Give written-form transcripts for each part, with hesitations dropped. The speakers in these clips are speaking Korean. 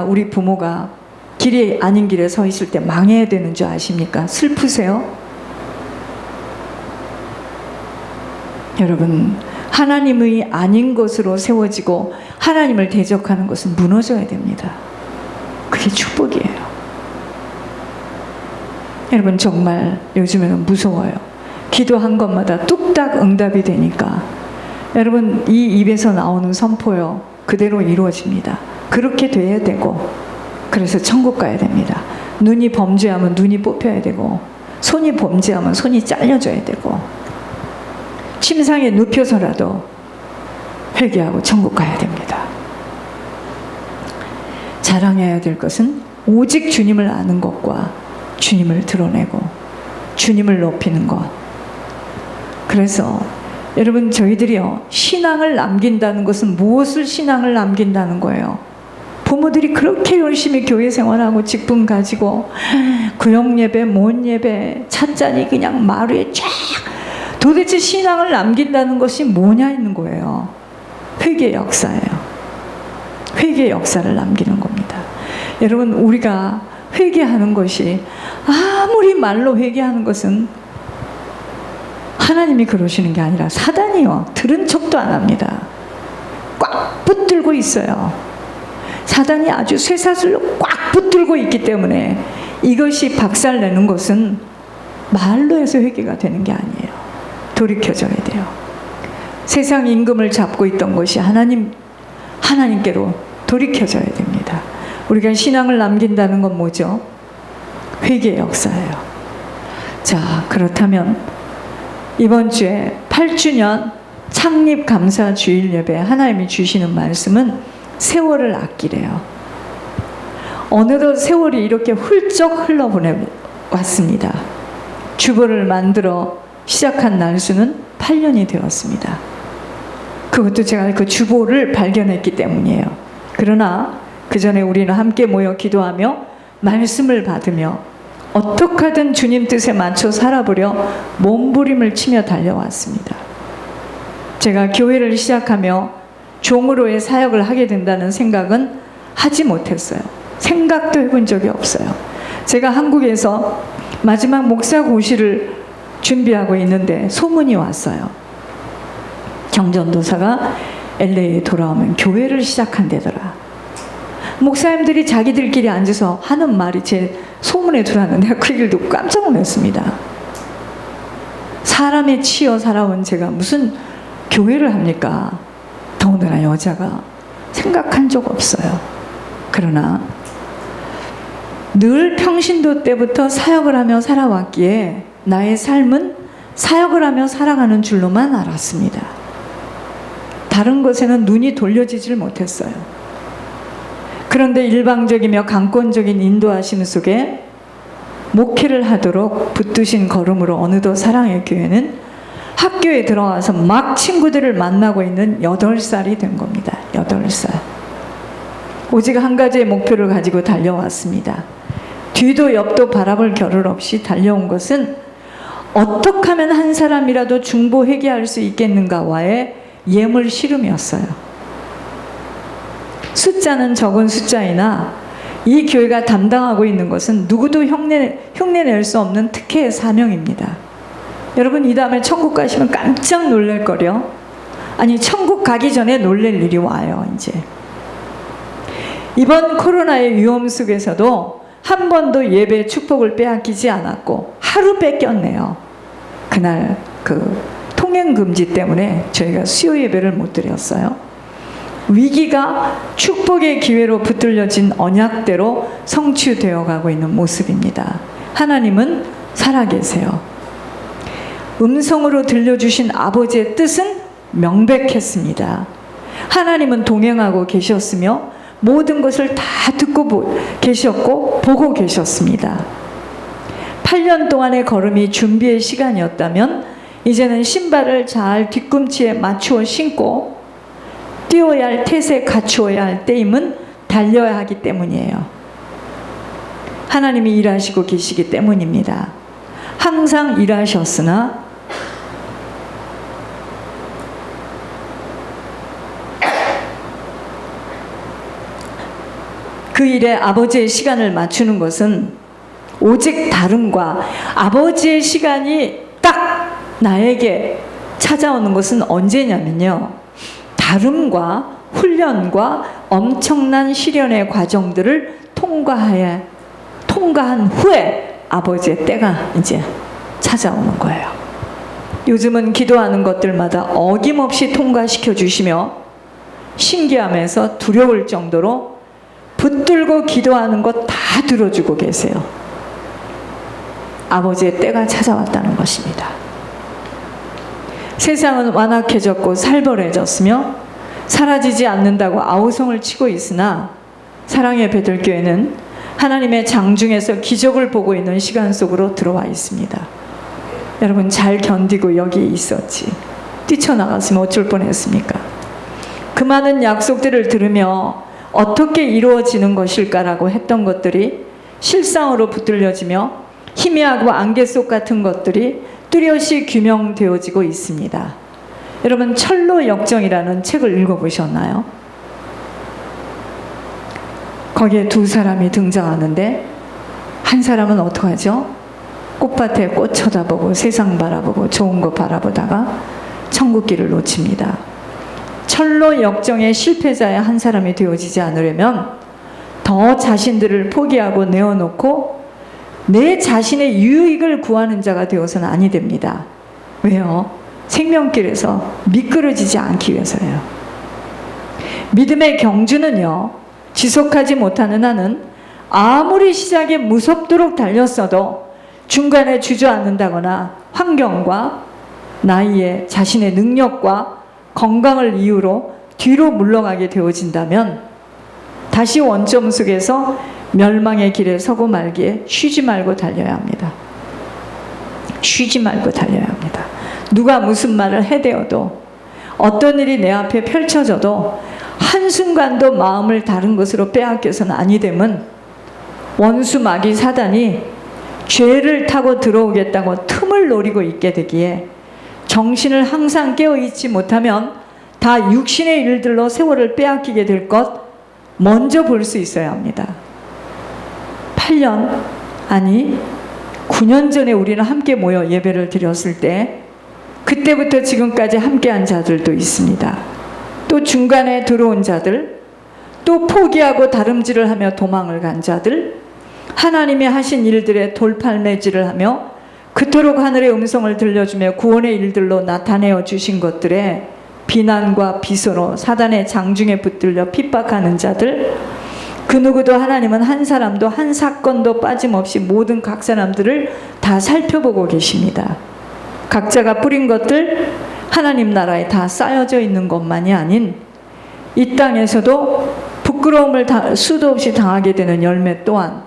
우리 부모가 길이 아닌 길에 서 있을 때 망해야 되는 줄 아십니까? 슬프세요? 여러분, 하나님의 아닌 것으로 세워지고 하나님을 대적하는 것은 무너져야 됩니다. 그게 축복이에요. 여러분, 정말 요즘에는 무서워요. 기도한 것마다 뚝딱 응답이 되니까 여러분, 이 입에서 나오는 선포요, 그대로 이루어집니다. 그렇게 돼야 되고, 그래서 천국 가야 됩니다. 눈이 범죄하면 눈이 뽑혀야 되고, 손이 범죄하면 손이 잘려져야 되고, 침상에 눕혀서라도 회개하고 천국 가야 됩니다. 자랑해야 될 것은 오직 주님을 아는 것과 주님을 드러내고 주님을 높이는 것. 그래서 여러분, 저희들이요, 신앙을 남긴다는 것은 무엇을 신앙을 남긴다는 거예요? 부모들이 그렇게 열심히 교회 생활하고 직분 가지고 구역 예배, 모은 예배, 찻잔이 그냥 마루에 쫙, 도대체 신앙을 남긴다는 것이 뭐냐 있는 거예요. 회개의 역사예요. 회개의 역사를 남기는 겁니다. 여러분, 우리가 회개하는 것이, 아무리 말로 회개하는 것은 하나님이 그러시는 게 아니라 사단이요, 들은 척도 안 합니다. 꽉 붙들고 있어요. 사단이 아주 쇠사슬로 꽉 붙들고 있기 때문에 이것이 박살내는 것은 말로 해서 회개가 되는 게 아니에요. 돌이켜져야 돼요. 세상 임금을 잡고 있던 것이 하나님께로 돌이켜져야 됩니다. 우리가 신앙을 남긴다는 건 뭐죠? 회개의 역사예요. 자, 그렇다면 이번 주에 8주년 창립 감사 주일 예배 하나님이 주시는 말씀은 세월을 아끼래요. 어느덧 세월이 이렇게 훌쩍 흘러보내왔습니다. 주보를 만들어 시작한 날수는 8년이 되었습니다. 그것도 제가 그 주보를 발견했기 때문이에요. 그러나 그 전에 우리는 함께 모여 기도하며 말씀을 받으며 어떻게 하든 주님 뜻에 맞춰 살아보려 몸부림을 치며 달려왔습니다. 제가 교회를 시작하며 종으로의 사역을 하게 된다는 생각은 하지 못했어요. 생각도 해본 적이 없어요. 제가 한국에서 마지막 목사 고시를 준비하고 있는데 소문이 왔어요. 정전도사가 LA에 돌아오면 교회를 시작한대더라. 목사님들이 자기들끼리 앉아서 하는 말이 제 소문에 들어왔는데 내가 그 얘기를 듣고 깜짝 놀랐습니다. 사람에 치여 살아온 제가 무슨 교회를 합니까? 더군다나 여자가. 생각한 적 없어요. 그러나 늘 평신도 때부터 사역을 하며 살아왔기에 나의 삶은 사역을 하며 살아가는 줄로만 알았습니다. 다른 것에는 눈이 돌려지질 못했어요. 그런데 일방적이며 강권적인 인도하심 속에 목회를 하도록 붙드신 걸음으로 어느덧 사랑의 교회는 학교에 들어와서 막 친구들을 만나고 있는 8살이 된 겁니다. 8살. 오직 한 가지의 목표를 가지고 달려왔습니다. 뒤도 옆도 바라볼 겨를 없이 달려온 것은 어떻게 하면 한 사람이라도 중보 회개할 수 있겠는가와의 예물 씨름이었어요. 숫자는 적은 숫자이나 이 교회가 담당하고 있는 것은 누구도 흉내낼 수 없는 특혜의 사명입니다. 여러분, 이 다음에 천국 가시면 깜짝 놀랄 거려. 아니, 천국 가기 전에 놀랄 일이 와요. 이제 이번 코로나의 위험 속에서도 한 번도 예배 축복을 빼앗기지 않았고 하루 뺏겼네요. 그날 그 통행 금지 때문에 저희가 수요 예배를 못 드렸어요. 위기가 축복의 기회로 붙들려진 언약대로 성취되어 가고 있는 모습입니다. 하나님은 살아계세요. 음성으로 들려주신 아버지의 뜻은 명백했습니다. 하나님은 동행하고 계셨으며 모든 것을 다 듣고 계셨고 보고 계셨습니다. 8년 동안의 걸음이 준비의 시간이었다면 이제는 신발을 잘 뒤꿈치에 맞추어 신고 뛰어야 할 태세 갖추어야 할 때임은 달려야 하기 때문이에요. 하나님이 일하시고 계시기 때문입니다. 항상 일하셨으나 그 일에 아버지의 시간을 맞추는 것은 오직 다름과 아버지의 시간이 딱 나에게 찾아오는 것은 언제냐면요, 다름과 훈련과 엄청난 시련의 과정들을 통과한 후에 아버지의 때가 이제 찾아오는 거예요. 요즘은 기도하는 것들마다 어김없이 통과시켜 주시며 신기하면서 두려울 정도로 붙들고 기도하는 것 다 들어주고 계세요. 아버지의 때가 찾아왔다는 것입니다. 세상은 완악해졌고 살벌해졌으며 사라지지 않는다고 아우성을 치고 있으나 사랑의 베들교회는 하나님의 장중에서 기적을 보고 있는 시간 속으로 들어와 있습니다. 여러분, 잘 견디고 여기 있었지 뛰쳐나갔으면 어쩔 뻔했습니까? 그 많은 약속들을 들으며 어떻게 이루어지는 것일까라고 했던 것들이 실상으로 붙들려지며 희미하고 안개 속 같은 것들이 뚜렷이 규명되어지고 있습니다. 여러분, 철로 역정이라는 책을 읽어보셨나요? 거기에 두 사람이 등장하는데 한 사람은 어떡하죠? 꽃밭에 꽃 쳐다보고 세상 바라보고 좋은 거 바라보다가 천국길을 놓칩니다. 철로 역정의 실패자의 한 사람이 되어지지 않으려면 더 자신들을 포기하고 내어놓고 내 자신의 유익을 구하는 자가 되어서는 아니 됩니다. 왜요? 생명길에서 미끄러지지 않기 위해서예요. 믿음의 경주는요, 지속하지 못하는 한은 아무리 시작에 무섭도록 달렸어도 중간에 주저앉는다거나 환경과 나이에 자신의 능력과 건강을 이유로 뒤로 물러가게 되어진다면 다시 원점 속에서 멸망의 길에 서고 말기에 쉬지 말고 달려야 합니다. 쉬지 말고 달려야 합니다. 누가 무슨 말을 해대어도 어떤 일이 내 앞에 펼쳐져도 한순간도 마음을 다른 것으로 빼앗겨서는 아니 됨은 원수 마귀 사단이 죄를 타고 들어오겠다고 틈을 노리고 있게 되기에 정신을 항상 깨어있지 못하면 다 육신의 일들로 세월을 빼앗기게 될 것 먼저 볼 수 있어야 합니다. 8년 아니 9년 전에 우리는 함께 모여 예배를 드렸을 때 그때부터 지금까지 함께한 자들도 있습니다. 또 중간에 들어온 자들, 또 포기하고 다름질을 하며 도망을 간 자들, 하나님이 하신 일들에 돌팔매질을 하며 그토록 하늘의 음성을 들려주며 구원의 일들로 나타내어 주신 것들에 비난과 비소로 사단의 장중에 붙들려 핍박하는 자들, 그 누구도 하나님은 한 사람도 한 사건도 빠짐없이 모든 각 사람들을 다 살펴보고 계십니다. 각자가 뿌린 것들 하나님 나라에 다 쌓여져 있는 것만이 아닌 이 땅에서도 부끄러움을 수도 없이 당하게 되는 열매 또한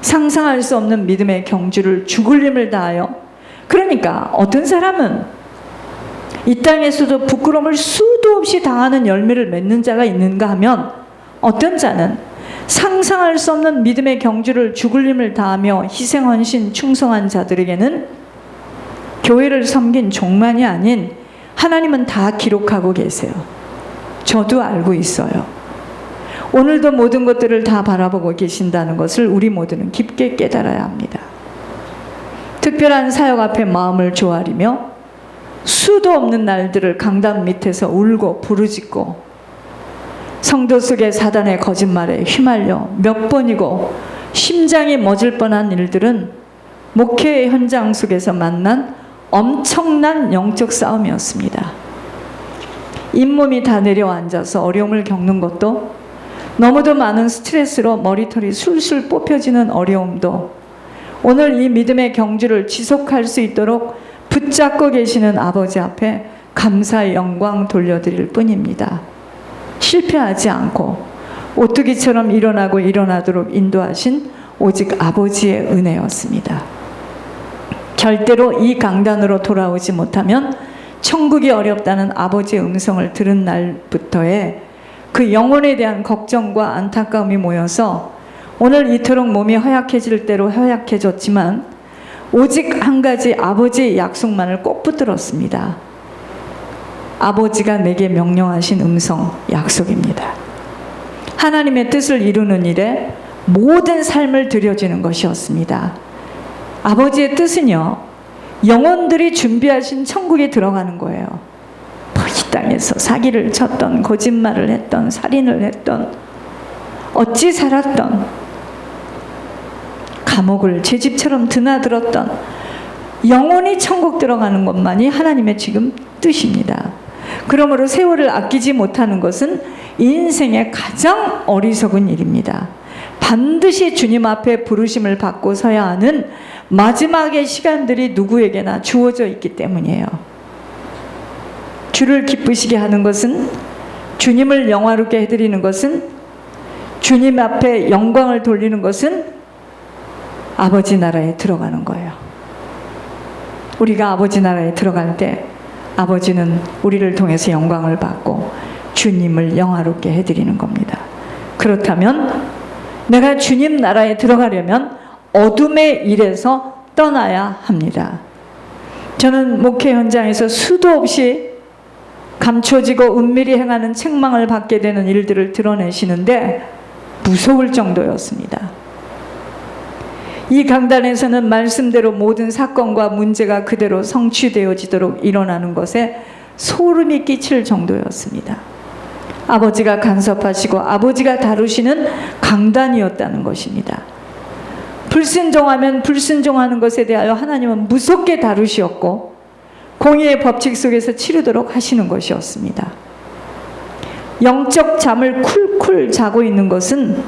상상할 수 없는 믿음의 경주를 죽을 힘을 다하여, 그러니까 어떤 사람은 이 땅에서도 부끄러움을 수도 없이 당하는 열매를 맺는 자가 있는가 하면 어떤 자는 상상할 수 없는 믿음의 경주를 죽을 힘을 다하며 희생, 헌신, 충성한 자들에게는 교회를 섬긴 종만이 아닌 하나님은 다 기록하고 계세요. 저도 알고 있어요. 오늘도 모든 것들을 다 바라보고 계신다는 것을 우리 모두는 깊게 깨달아야 합니다. 특별한 사역 앞에 마음을 조아리며 수도 없는 날들을 강단 밑에서 울고 부르짖고 성도 속의 사단의 거짓말에 휘말려 몇 번이고 심장이 멎을 뻔한 일들은 목회의 현장 속에서 만난 엄청난 영적 싸움이었습니다. 잇몸이 다 내려앉아서 어려움을 겪는 것도, 너무도 많은 스트레스로 머리털이 술술 뽑혀지는 어려움도 오늘 이 믿음의 경주를 지속할 수 있도록 붙잡고 계시는 아버지 앞에 감사의 영광 돌려드릴 뿐입니다. 실패하지 않고 오뚜기처럼 일어나고 일어나도록 인도하신 오직 아버지의 은혜였습니다. 절대로 이 강단으로 돌아오지 못하면 천국이 어렵다는 아버지의 음성을 들은 날부터의 그 영혼에 대한 걱정과 안타까움이 모여서 오늘 이토록 몸이 허약해질 대로 허약해졌지만 오직 한 가지 아버지의 약속만을 꼭 붙들었습니다. 아버지가 내게 명령하신 음성, 약속입니다. 하나님의 뜻을 이루는 일에 모든 삶을 들여지는 것이었습니다. 아버지의 뜻은요, 영혼들이 준비하신 천국에 들어가는 거예요. 이 땅에서 사기를 쳤던, 거짓말을 했던, 살인을 했던, 어찌 살았던, 감옥을 제 집처럼 드나들었던 영혼이 천국 들어가는 것만이 하나님의 지금 뜻입니다. 그러므로 세월을 아끼지 못하는 것은 인생의 가장 어리석은 일입니다. 반드시 주님 앞에 부르심을 받고 서야 하는 마지막의 시간들이 누구에게나 주어져 있기 때문이에요. 주를 기쁘시게 하는 것은, 주님을 영화롭게 해드리는 것은, 주님 앞에 영광을 돌리는 것은 아버지 나라에 들어가는 거예요. 우리가 아버지 나라에 들어갈 때 아버지는 우리를 통해서 영광을 받고 주님을 영화롭게 해드리는 겁니다. 그렇다면 내가 주님 나라에 들어가려면 어둠의 일에서 떠나야 합니다. 저는 목회 현장에서 수도 없이 감춰지고 은밀히 행하는 책망을 받게 되는 일들을 드러내시는데 무서울 정도였습니다. 이 강단에서는 말씀대로 모든 사건과 문제가 그대로 성취되어지도록 일어나는 것에 소름이 끼칠 정도였습니다. 아버지가 간섭하시고 아버지가 다루시는 강단이었다는 것입니다. 불순종하면 불순종하는 것에 대하여 하나님은 무섭게 다루시었고 공의의 법칙 속에서 치르도록 하시는 것이었습니다. 영적 잠을 쿨쿨 자고 있는 것은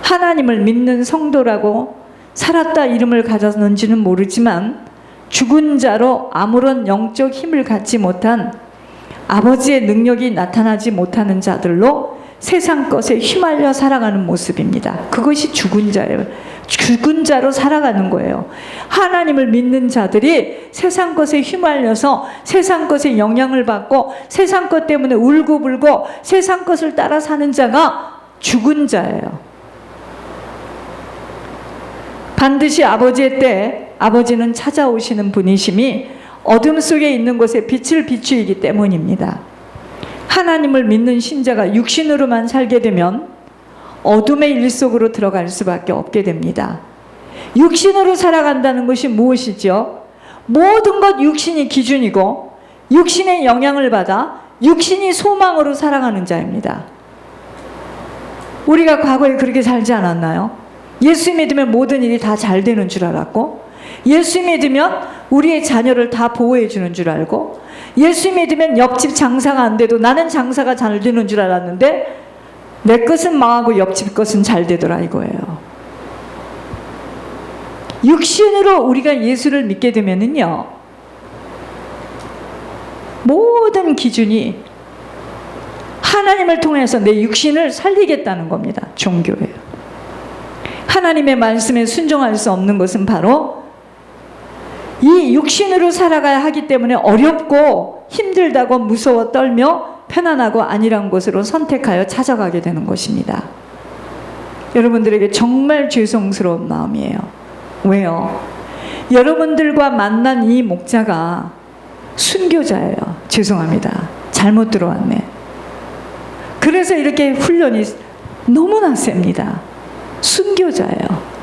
하나님을 믿는 성도라고 살았다 이름을 가졌는지는 모르지만 죽은 자로 아무런 영적 힘을 갖지 못한, 아버지의 능력이 나타나지 못하는 자들로 세상 것에 휘말려 살아가는 모습입니다. 그것이 죽은 자예요. 죽은 자로 살아가는 거예요. 하나님을 믿는 자들이 세상 것에 휘말려서 세상 것에 영향을 받고 세상 것 때문에 울고불고 세상 것을 따라 사는 자가 죽은 자예요. 반드시 아버지의 때에 아버지는 찾아오시는 분이심이 어둠 속에 있는 곳에 빛을 비추이기 때문입니다. 하나님을 믿는 신자가 육신으로만 살게 되면 어둠의 일 속으로 들어갈 수밖에 없게 됩니다. 육신으로 살아간다는 것이 무엇이죠? 모든 것 육신이 기준이고 육신의 영향을 받아 육신이 소망으로 살아가는 자입니다. 우리가 과거에 그렇게 살지 않았나요? 예수 믿으면 모든 일이 다 잘 되는 줄 알았고, 예수 믿으면 우리의 자녀를 다 보호해 주는 줄 알고, 예수 믿으면 옆집 장사가 안 돼도 나는 장사가 잘 되는 줄 알았는데 내 것은 망하고 옆집 것은 잘 되더라 이거예요. 육신으로 우리가 예수를 믿게 되면은요, 모든 기준이 하나님을 통해서 내 육신을 살리겠다는 겁니다. 종교예요. 하나님의 말씀에 순종할 수 없는 것은 바로 이 육신으로 살아가야 하기 때문에 어렵고 힘들다고 무서워 떨며 편안하고 안일한 곳으로 선택하여 찾아가게 되는 것입니다. 여러분들에게 정말 죄송스러운 마음이에요. 왜요? 여러분들과 만난 이 목자가 순교자예요. 죄송합니다. 잘못 들어왔네. 그래서 이렇게 훈련이 너무나 셉니다. 순교자예요.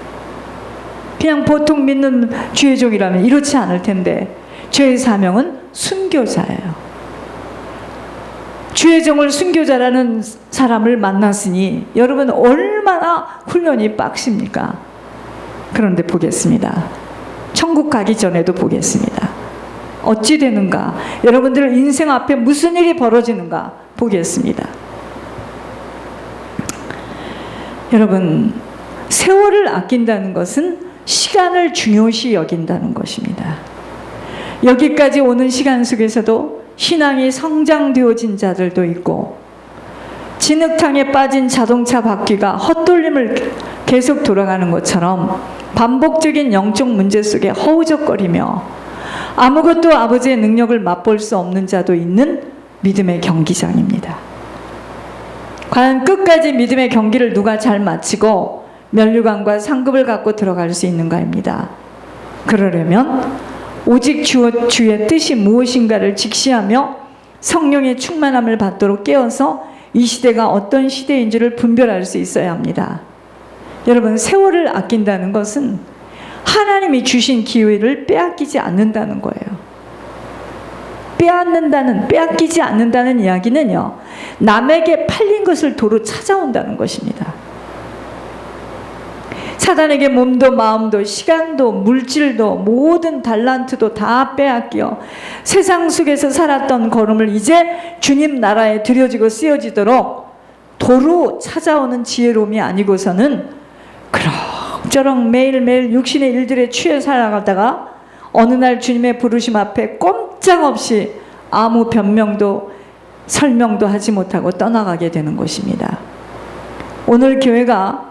그냥 보통 믿는 주의 종이라면 이렇지 않을 텐데 죄의 사명은 순교자예요. 주의 종을 순교자라는 사람을 만났으니 여러분 얼마나 훈련이 빡십니까? 그런데 보겠습니다. 천국 가기 전에도 보겠습니다. 어찌 되는가? 여러분들 인생 앞에 무슨 일이 벌어지는가? 보겠습니다. 여러분, 세월을 아낀다는 것은 시간을 중요시 여긴다는 것입니다. 여기까지 오는 시간 속에서도 신앙이 성장되어진 자들도 있고 진흙탕에 빠진 자동차 바퀴가 헛돌림을 계속 돌아가는 것처럼 반복적인 영적 문제 속에 허우적거리며 아무것도 아버지의 능력을 맛볼 수 없는 자도 있는 믿음의 경기장입니다. 과연 끝까지 믿음의 경기를 누가 잘 마치고 면류관과 상급을 갖고 들어갈 수 있는가입니다. 그러려면 오직 주의 뜻이 무엇인가를 직시하며 성령의 충만함을 받도록 깨어서 이 시대가 어떤 시대인지를 분별할 수 있어야 합니다. 여러분, 세월을 아낀다는 것은 하나님이 주신 기회를 빼앗기지 않는다는 거예요. 빼앗기지 않는다는 이야기는요, 남에게 팔린 것을 도로 찾아온다는 것입니다. 사단에게 몸도 마음도 시간도 물질도 모든 달란트도 다 빼앗겨 세상 속에서 살았던 걸음을 이제 주님 나라에 들여지고 쓰여지도록 도로 찾아오는 지혜로움이 아니고서는 그럭저럭 매일매일 육신의 일들에 취해 살아가다가 어느 날 주님의 부르심 앞에 꼼짝없이 아무 변명도 설명도 하지 못하고 떠나가게 되는 것입니다. 오늘 교회가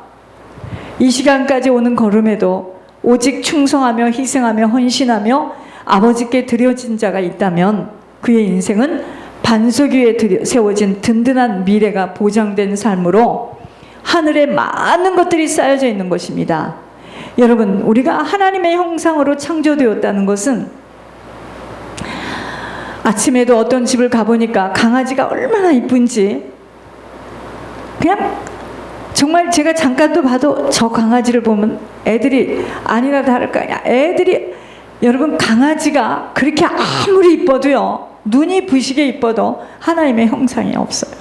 이 시간까지 오는 걸음에도 오직 충성하며 희생하며 헌신하며 아버지께 드려진 자가 있다면 그의 인생은 반석 위에 세워진 든든한 미래가 보장된 삶으로 하늘에 많은 것들이 쌓여져 있는 것입니다. 여러분, 우리가 하나님의 형상으로 창조되었다는 것은, 아침에도 어떤 집을 가보니까 강아지가 얼마나 이쁜지, 그냥 정말 제가 잠깐도 봐도 저 강아지를 보면 애들이 아니나 다를까, 애들이, 여러분, 강아지가 그렇게 아무리 이뻐도요, 눈이 부시게 이뻐도 하나님의 형상이 없어요.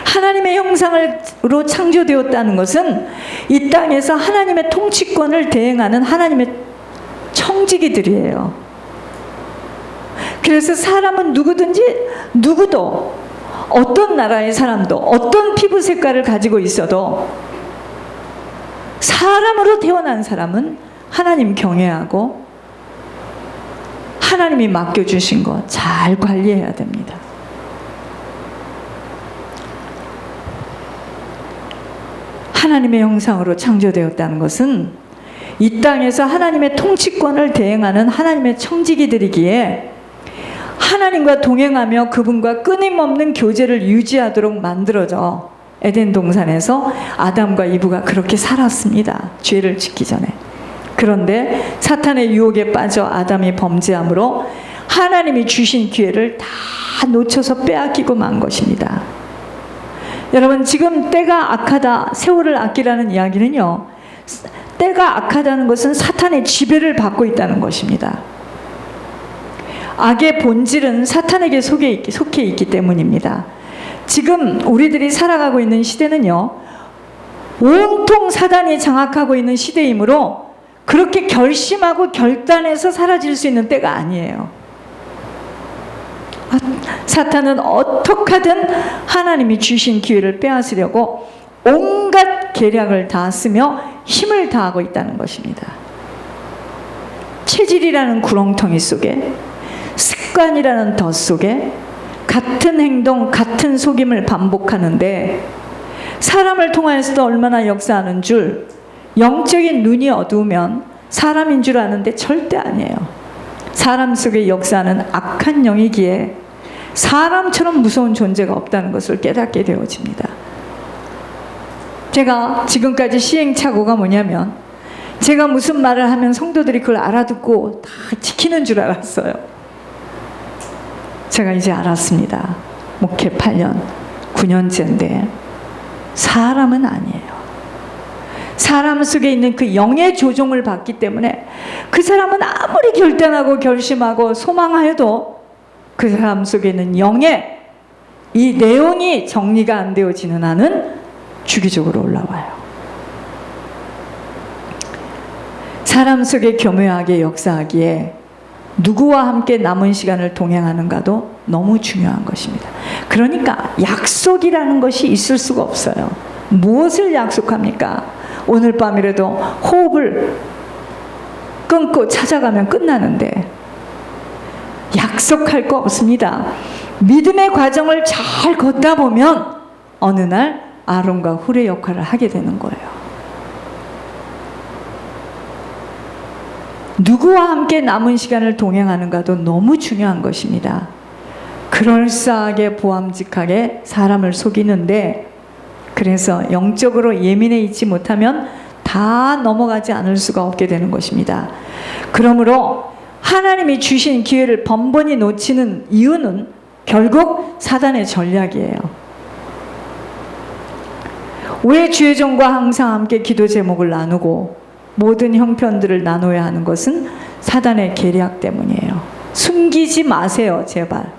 하나님의 형상으로 창조되었다는 것은 이 땅에서 하나님의 통치권을 대행하는 하나님의 청지기들이에요. 그래서 사람은 누구도 어떤 나라의 사람도 어떤 피부 색깔을 가지고 있어도 사람으로 태어난 사람은 하나님 경외하고 하나님이 맡겨주신 것 잘 관리해야 됩니다. 하나님의 형상으로 창조되었다는 것은 이 땅에서 하나님의 통치권을 대행하는 하나님의 청지기들이기에 하나님과 동행하며 그분과 끊임없는 교제를 유지하도록 만들어져 에덴 동산에서 아담과 이브가 그렇게 살았습니다. 죄를 짓기 전에. 그런데 사탄의 유혹에 빠져 아담이 범죄함으로 하나님이 주신 기회를 다 놓쳐서 빼앗기고 만 것입니다. 여러분, 지금 때가 악하다, 세월을 아끼라는 이야기는요, 때가 악하다는 것은 사탄의 지배를 받고 있다는 것입니다. 악의 본질은 사탄에게 속해 있기 때문입니다. 지금 우리들이 살아가고 있는 시대는요, 온통 사단이 장악하고 있는 시대이므로 그렇게 결심하고 결단해서 사라질 수 있는 때가 아니에요. 사탄은 어떻게 하든 하나님이 주신 기회를 빼앗으려고 온갖 계략을 다 쓰며 힘을 다하고 있다는 것입니다. 체질이라는 구렁텅이 속에, 습관이라는 덫 속에 같은 행동, 같은 속임을 반복하는데 사람을 통하여서도 얼마나 역사하는 줄, 영적인 눈이 어두우면 사람인 줄 아는데 절대 아니에요. 사람 속에 역사하는 악한 영이기에 사람처럼 무서운 존재가 없다는 것을 깨닫게 되어집니다. 제가 지금까지 시행착오가 뭐냐면, 제가 무슨 말을 하면 성도들이 그걸 알아듣고 다 지키는 줄 알았어요. 제가 이제 알았습니다. 목회 8년, 9년째인데 사람은 아니에요. 사람 속에 있는 그 영의 조종을 받기 때문에 그 사람은 아무리 결단하고 결심하고 소망하여도 그 사람 속에 있는 영의 이 내용이 정리가 안 되어지는 한은 주기적으로 올라와요. 사람 속에 교묘하게 역사하기에 누구와 함께 남은 시간을 동행하는가도 너무 중요한 것입니다. 그러니까 약속이라는 것이 있을 수가 없어요. 무엇을 약속합니까? 오늘 밤이라도 호흡을 끊고 찾아가면 끝나는데 약속할 거 없습니다. 믿음의 과정을 잘 걷다 보면 어느 날 아론과 훌의 역할을 하게 되는 거예요. 누구와 함께 남은 시간을 동행하는가도 너무 중요한 것입니다. 그럴싸하게 보암직하게 사람을 속이는데, 그래서 영적으로 예민해 있지 못하면 다 넘어가지 않을 수가 없게 되는 것입니다. 그러므로 하나님이 주신 기회를 번번이 놓치는 이유는 결국 사단의 전략이에요. 왜 주의종과 항상 함께 기도 제목을 나누고 모든 형편들을 나눠야 하는 것은 사단의 계략 때문이에요. 숨기지 마세요, 제발.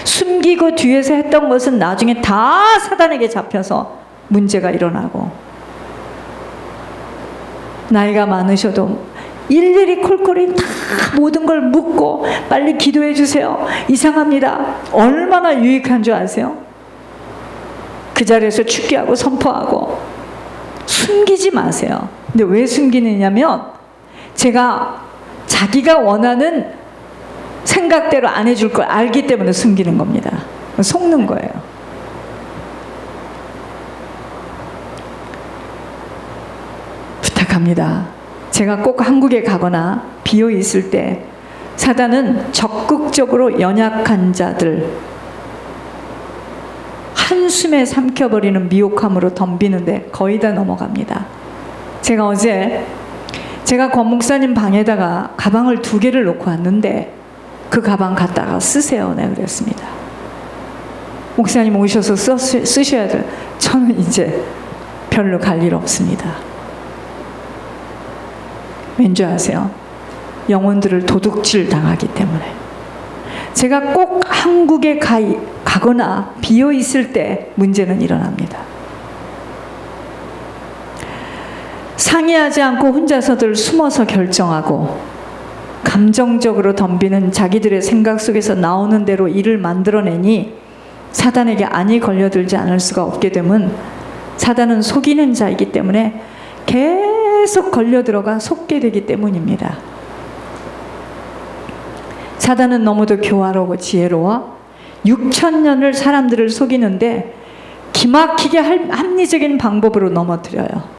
숨기고 뒤에서 했던 것은 나중에 다 사단에게 잡혀서 문제가 일어나고, 나이가 많으셔도 일일이 콜콜이 다 모든 걸 묻고 빨리 기도해 주세요. 이상합니다. 얼마나 유익한 줄 아세요? 그 자리에서 축기하고 선포하고. 숨기지 마세요. 근데 왜 숨기느냐면 제가 자기가 원하는 생각대로 안 해줄 걸 알기 때문에 숨기는 겁니다. 속는 거예요. 부탁합니다. 제가 꼭 한국에 가거나 비어 있을 때 사단은 적극적으로 연약한 자들 한숨에 삼켜버리는 미혹함으로 덤비는데 거의 다 넘어갑니다. 제가 어제 제가 권 목사님 방에다가 가방을 2개를 놓고 왔는데 그 가방 갖다가 쓰세요. 내가 그랬습니다. 목사님 오셔서 쓰셔야 돼요. 저는 이제 별로 갈 일 없습니다. 왠지 아세요? 영혼들을 도둑질 당하기 때문에. 제가 꼭 한국에 가거나 비어 있을 때 문제는 일어납니다. 상의하지 않고 혼자서들 숨어서 결정하고 감정적으로 덤비는 자기들의 생각 속에서 나오는 대로 일을 만들어내니 사단에게 안이 걸려들지 않을 수가 없게 되면 사단은 속이는 자이기 때문에 계속 걸려들어가 속게 되기 때문입니다. 사단은 너무도 교활하고 지혜로워 6,000년을 사람들을 속이는데 기막히게 합리적인 방법으로 넘어뜨려요.